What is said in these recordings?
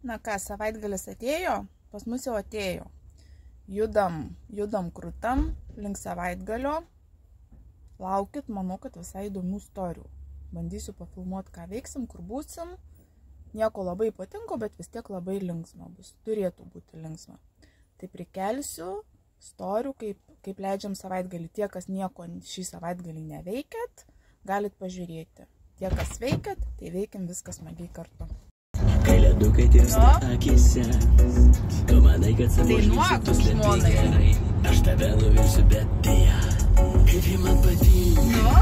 Na ką, savaitgalis atėjo, pas mus jau atėjo. Judam krūtam link savaitgalio. Laukit, manau, kad visai įdomių istorijų. Bandysiu pafilmuoti, ką veiksim, kur būsim. Nieko labai ypatingo, bet vis tiek labai linksma bus. Turėtų būti linksma. Tai prikelsiu istorijų, kaip leidžiam savaitgalį. Tie, kas nieko šį savaitgalį neveikėt, galit pažiūrėti. Tie, kas veikėt, tai veikim viskas smagiai kartu. Kai ledukai tirpsta akise, tu manai, kad savo žvilgsniu tu slepi gerai. Aš tave nuvilsiu, bet deja, kaip ji man patinka.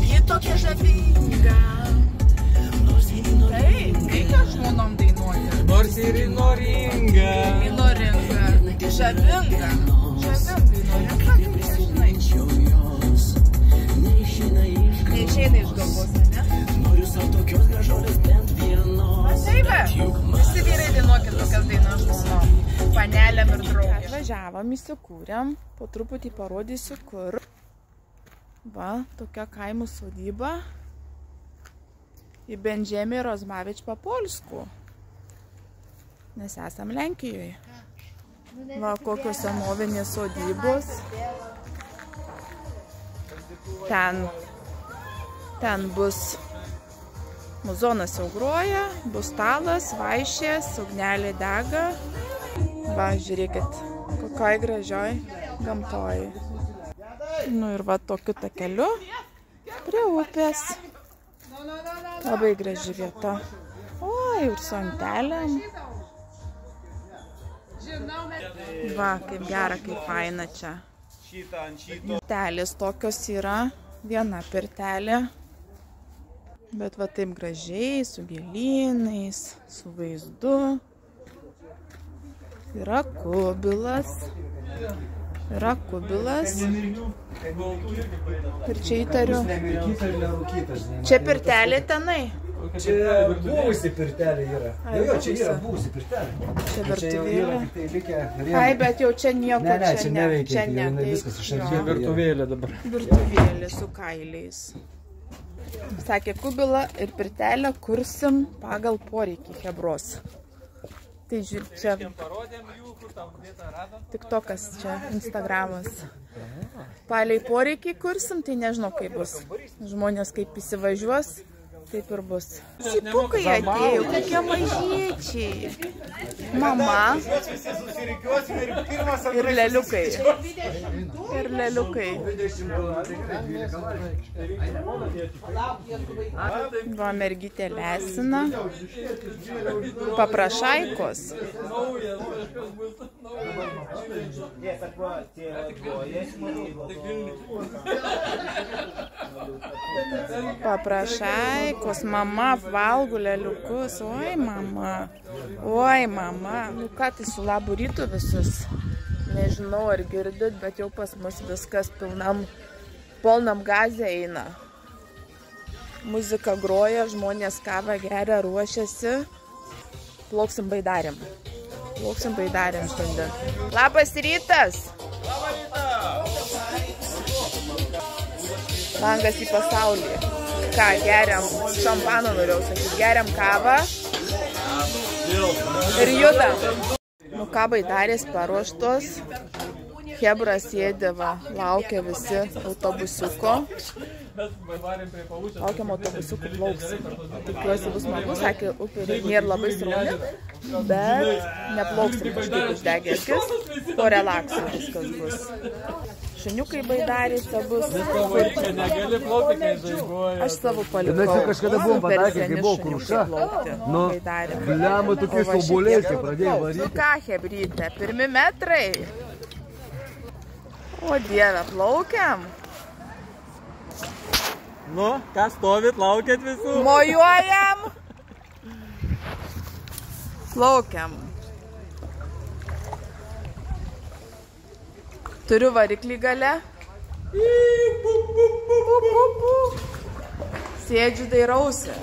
Ji tokia žavinga. Taip, reikia žmonom dainuoti. Nors ir įnoringa. Įnoringa. Žavinga. Įnoringa, nežinai. Neišeina iš galvos, ne? Noriu savo tokios gražolės bent vienos. Taip, visi vyrai dainuokit tokias dainas žmonom. Panelėm ir draugėm. Atvažiavom, įsikūrėm. Po truputį parodysiu, kur. Va, tokia kaimų sodyba. Į Benžemį Rozmavič Papolskų. Nes esam Lenkijoje. Va, kokios senovinės sodybos. Ten bus muzonas jau groja, bus stalas, vaišės, ugnelė dega. Va, žiūrėkit, kokioj gražioj gamtoj. Nu ir va tokiu takeliu prie upės. Labai graži vieta. Oi, ir su antelėm. Va, kaip gera, kaip faina čia. Pirtelės tokios yra. Viena pirtelė. Bet va taip gražiai, su gėlynais, su vaizdu. Yra kubilas. Ir čia įtariu. Čia pirtelė tenai. Čia buvusi pirtelė yra. Jo, čia yra buvusi pirtelė. Čia virtuvėlė. Ai, bet jau čia nieko. Ne, čia neveikia. Viskas išardė. Virtuvėlė dabar. Virtuvėlė su kailiais. Sakė, kubilą ir pirtelę kursim pagal poreikį chebros. Tai žiūrėk, čia TikTokas, čia Instagramas. Paliai poreikiai kursim, tai nežinau kaip bus. Žmonės kaip įsivažiuos, taip ir bus. Sipukai atėjo, tokie mažiečiai. Mama. Ir leliukai. Va, mergytė lesina. Paprašaikos. Paprašaikos, mama valgo leliukus. Oi, mama. Nu ką, tai su labų rytų visus. Nežinau, ar girdit, bet jau pas mus viskas polnam gazė eina. Muzika groja, žmonės kavą geria, ruošiasi. Plauksim baidarėm. Šiandien. Labas rytas! Langas į pasaulį. Ką, geriam šampaną, norėjau sakyti. Geriam kavą. Ir judam. Nu ką, baidarės paruoštos. Hebra sėdėva, laukia visi autobusiuko. Laukiam autobusiukų, plauksim. Tikiuosi bus smagu, sakė, upė nėra labai srauni, bet neplauksim kažkaip uždegę akis, po relakso viskas bus. Šuniukai baidarėse bus. Čia negali plaukti, kai žaibuoja. Aš savo palikau. Mes kažkada buvom patakę, kai buvo kruša. Nu, bliamo tokiais obuoliais, kai pradėjau varyti. Nu ką, hebrytė, 1 metrai. O Dieve, plaukiam. Nu, ką stovit, laukiat visų? Mojuojam. Plaukiam. Turiu variklį gale. Sėdžiu, dairausi.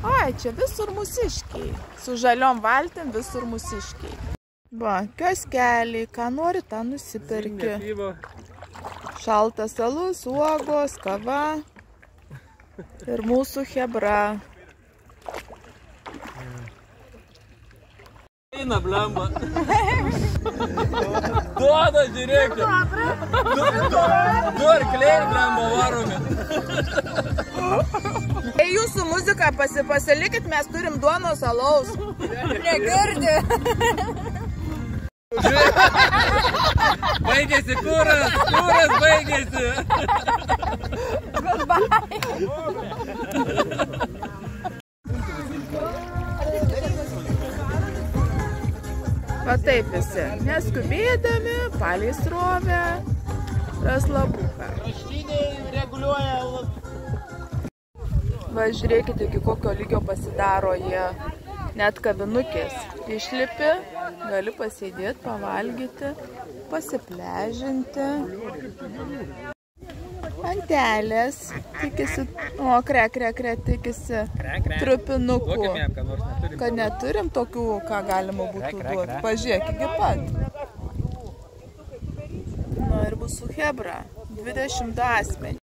Ai, čia visur mūsiškiai. Su žaliom valtim visur mūsiškiai. Va, kioskeliai, ką nori, tą nusipirki. Šaltas alus, uogos, kava. Ir mūsų hebra. Eina, blemba. Duoda, žiūrėkit. Du arkliai, blemba, varomi. Ei, jūsų muziką pasilikit, mes turim duonos alaus. Negirdi. Baigėsi kuras baigėsi. Goodbye. Va taip visi, neskubėdami, palei srovę, raslabuką. Va, žiūrėkite, iki kokio lygio pasidaro jie, net kavinukės. Išlipi, gali pasėdėti, pavalgyti, pasipležinti. Antelės, tikisi, tikisi trupinukų. Kad neturim tokių, ką galima būtų duoti. Pažiūrėk, iki pat. Nu ir bus su hebra. 20 asmenį.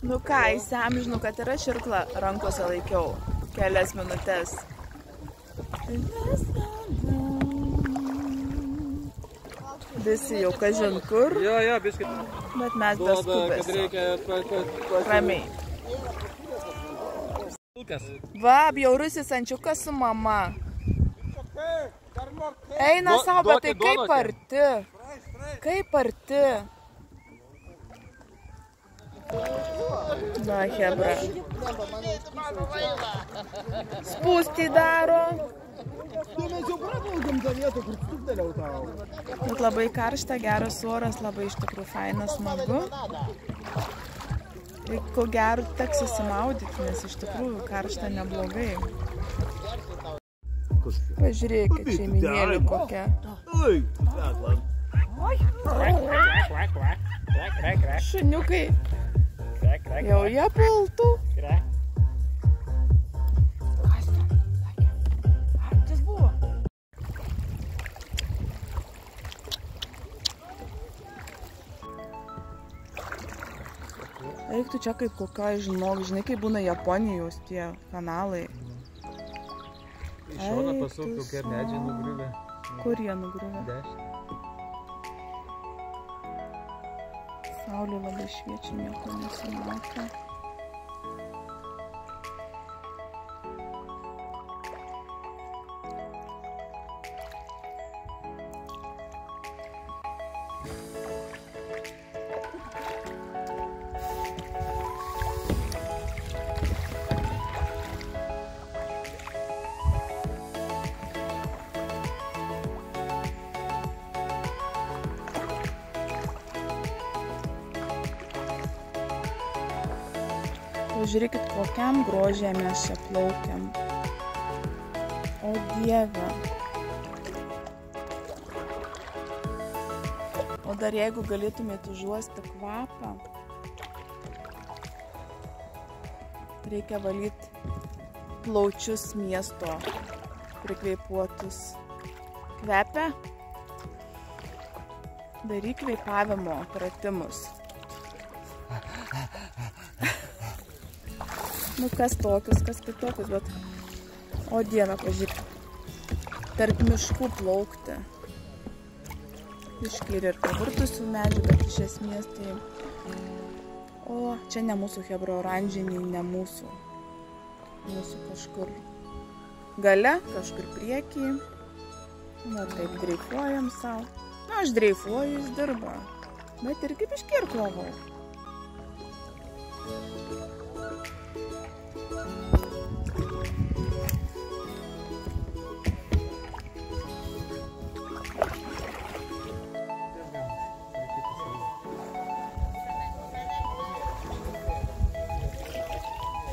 Nu ką, įsiamžinu, kad ir aš irklą rankose laikiau kelias minutės. Visi jau kažin kur. Jo, biškit. Bet mes be skubės. Ramiai. Va, bjaurusis ančiukas su mama. Eina savo, bet tai kaip arti. Kaip arti. Na, hebra. Spūstį daro. Bet labai karšta, geras oras, labai iš tikrųjų fainas, smagu. Ir ko gero teks įsimaudyti, nes iš tikrųjų karšta neblogai. Pažiūrėkit, šeiminėlį kokia. Šuniukai. Jau jie pultų. Eiktų čia kaip kokioj, žinai, kaip būna Japonijos tie kanalai. Iš šono pasuk, kokie medžiai nugriuvę. Kur jie nugriuvę? 10. Saulė labai šviečia, nieko nesimato. Žiūrėkit, kokiam grožė mes čia plaukiam. O Dieve. O dar jeigu galėtumėte užuosti kvapą, reikia valyti plaučius miesto prikvėpuotus. Kvepia? Daryk kvėpavimo pratimus. Nu, kas tokius, kas kitokius, bet... O Dieve, pažiūrėk. Tarp miškų plaukti. Iškyri ir pavirtusių medžių, bet iš esmės tai... O, čia ne mūsų hebra oranžiniai, ne mūsų. Mūsų kažkur gale, kažkur priekį. Na, taip dreifuojam savo. Na, aš dreifuoju, jis dirba. Bet ir kaip iškirklavau.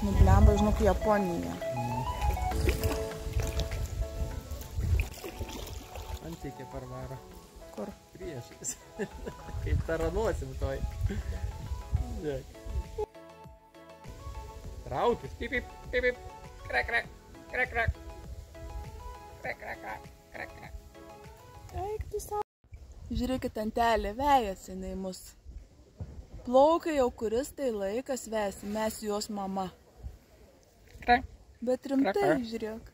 Nu, blemba, žinau, kaip Japonija. Antikė parvaro. Kur? Priešais. Kaip taranosim toj. Traukis. Pip, pip, pip, pip. Krek, krek. Krek, krek. Krek, krek, krek, krek. Eik tu savo. Žiūrėkit, antelė, vejasi jinai mus. Plaukia jau kuris tai laikas vesi, mes jos mama. Bet rimtai, žiūrėk.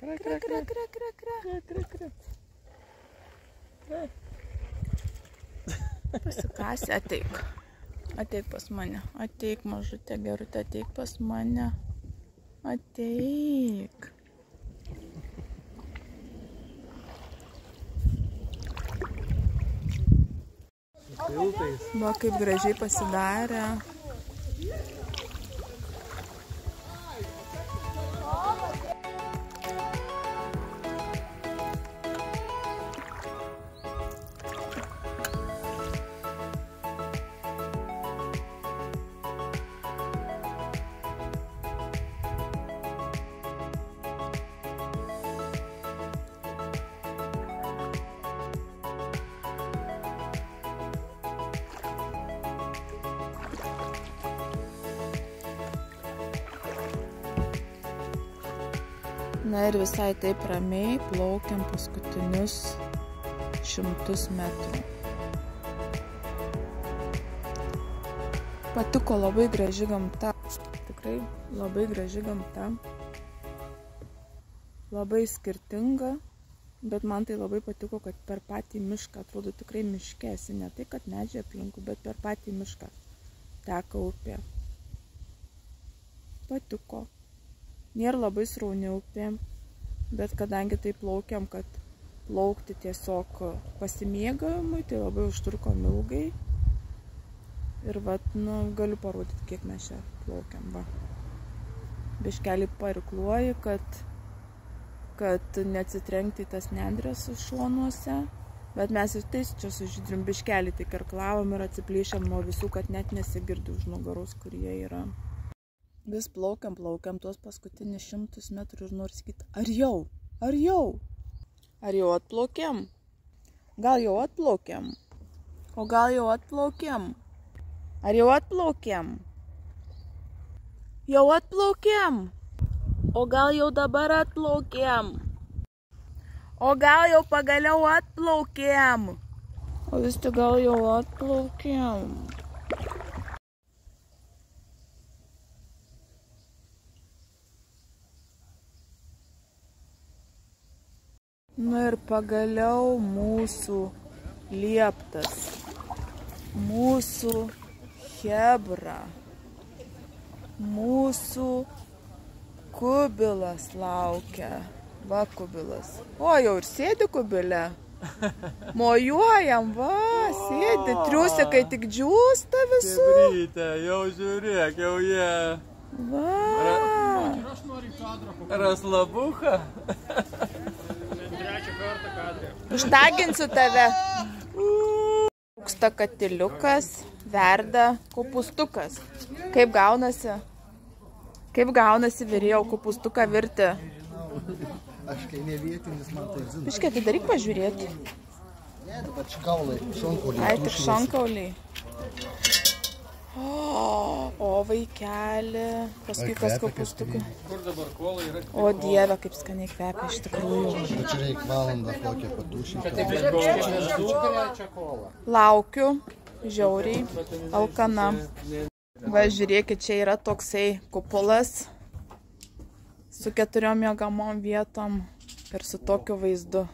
Pasikasi, ateik. Ateik pas mane. Ateik, mažutė gerutė, ateik pas mane. Ateik. Va, kaip gražiai pasidarė. Na ir visai taip ramiai plaukiam paskutinius 100 metrų. Patiko, labai graži gamta. Tikrai labai graži gamta. Labai skirtinga, bet man tai labai patiko, kad per patį mišką, atrodo tikrai miške esi, ne tai, kad medžiai aplinkui, bet per patį mišką teka upė. Patiko. Nėra labai srauni upė, bet kadangi tai plaukiam, kad plaukti tiesiog pasimėgavimui, tai labai užtrukom ilgai. Ir vat, galiu parodyti, kiek mes čia plaukiam, va. Biškelį parikluoju, kad neatsitrenkti į tas nendrės šonuose. Bet mes ir tais čia su Žydrium biškelį tik irklavom ir atsiplėšėm nuo visų, kad net nesigirdi už nugaros, kur jie yra. Vis plaukiam tuos paskutinius 100 metrų ir noriu sakyti, ar jau atplaukiam? Gal jau atplaukiam? O gal jau atplaukiam? Ar jau atplaukiam? Jau atplaukiam? O gal jau dabar atplaukiam? O gal jau pagaliau atplaukiam? O vis tik gal jau atplaukiam? Na ir pagaliau mūsų lieptas, mūsų chebra, mūsų kubilas laukia. Va, kubilas. O, jau ir sėdi kubile. Mojuojam, va, sėdi. Triusikai tik džiūsta visų. Chebrytė, jau žiūrėk, jau jie. Va. Raslabucha. Užtaginsiu tave. Rūksta katiliukas, verda kopustukas. Kaip gaunasi? Kaip gaunasi vyrėjau kopustuką virti? Aš kai ne vietinis, man tai zinu. Biškė, tai daryk pažiūrėti. Bet škaulai, šonkauliai. Ai, tik šonkauliai. O, vaikeli. Paskui kas kopustukai. Kur dabar kolai yra? O, Dieve, kaip skaniai kvepia iš tikrųjų. Bet čia reik valandą kokią patušinti. Laukiu, žiauriai, alkana. Va, žiūrėkit, čia yra toksai kupolas su 4 miegamom vietom ir su tokiu vaizdu.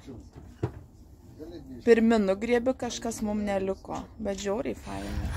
Pirmi nugriebi, kažkas mum neliko, bet žiauriai fainai.